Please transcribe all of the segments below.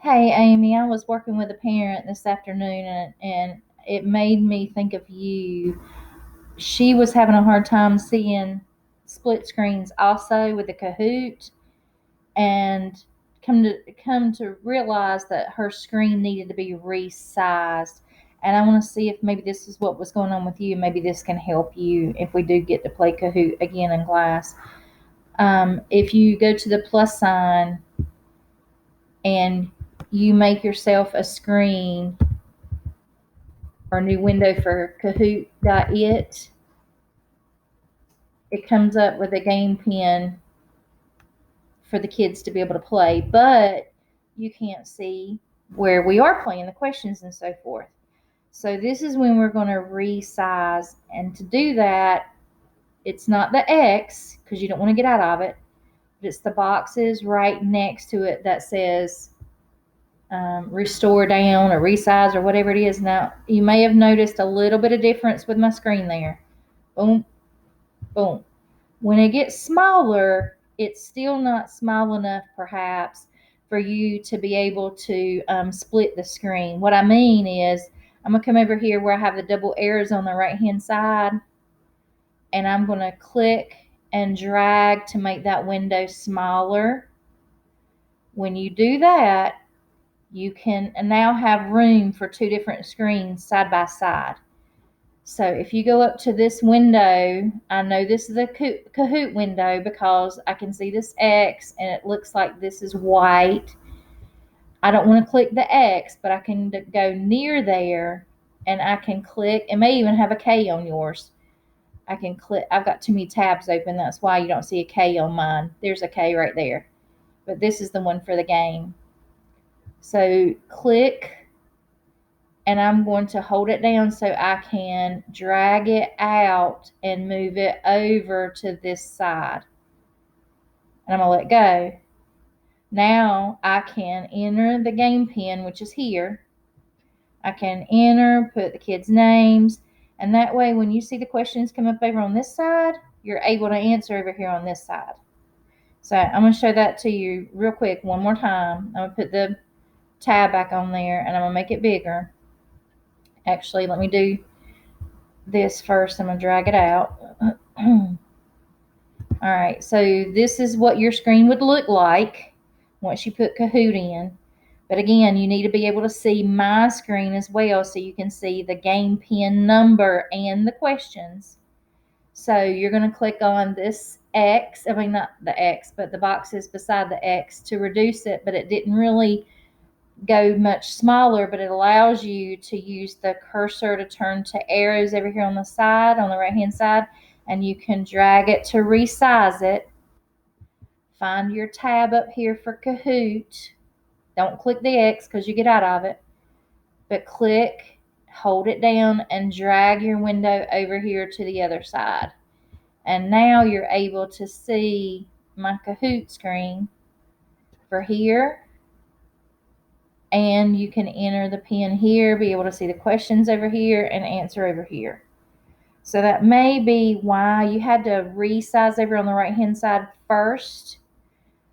Hey, Amy, I was working with a parent this afternoon and it made me think of you. She was having a hard time seeing split screens also with the Kahoot and come to realize that her screen needed to be resized. And I want to see if maybe this is what was going on with you. Maybe this can help you if we do get to play Kahoot again in class. If you go to the plus sign and you make yourself a screen or new window for Kahoot.it, it comes up with a game pin for the kids to be able to play, but you can't see where we are playing, the questions and so forth. So this is when we're going to resize. And to do that, it's not the X because you don't want to get out of it, but it's the boxes right next to it that says restore down or resize or whatever it is. Now, you may have noticed a little bit of difference with my screen there. Boom, boom. When it gets smaller, it's still not small enough, perhaps, for you to be able to split the screen. What I mean is, I'm going to come over here where I have the double arrows on the right-hand side, and I'm going to click and drag to make that window smaller. When you do that, you can now have room for two different screens side by side. So if you go up to this window, I know this is a Kahoot window because I can see this X and it looks like this is white. I don't want to click the X, but I can go near there and I can click. It may even have a K on yours. I can click. I've got too many tabs open. That's why you don't see a K on mine. There's a K right there. But this is the one for the game. So click, and I'm going to hold it down so I can drag it out and move it over to this side. And I'm going to let go. Now I can enter the game pin, which is here. I can enter, put the kids' names, and that way when you see the questions come up over on this side, you're able to answer over here on this side. So I'm going to show that to you real quick one more time. I'm going to put the tab back on there, and I'm going to make it bigger. Actually, let me do this first. I'm going to drag it out. All right, so this is what your screen would look like once you put Kahoot in. But again, you need to be able to see my screen as well so you can see the game pin number and the questions. So you're going to click on this X, I mean not the X, but the boxes beside the X to reduce it, but it didn't really go much smaller, but it allows you to use the cursor to turn to arrows over here on the side, on the right hand side, and you can drag it to resize it. Find your tab up here for Kahoot. Don't click the X because you get out of it, but click, hold it down, and drag your window over here to the other side. And now you're able to see my Kahoot screen for here. And you can enter the pin here, be able to see the questions over here, and answer over here. So that may be why you had to resize over on the right-hand side first,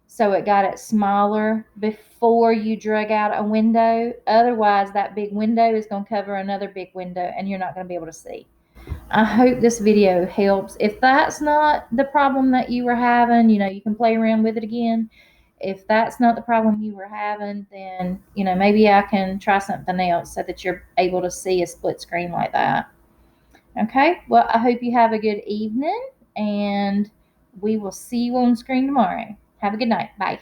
so it got it smaller before you drag out a window. Otherwise, that big window is going to cover another big window, and you're not going to be able to see. I hope this video helps. If that's not the problem that you were having, you can play around with it again. If that's not the problem you were having, then, maybe I can try something else so that you're able to see a split screen like that. Okay, well, I hope you have a good evening, and we will see you on screen tomorrow. Have a good night. Bye.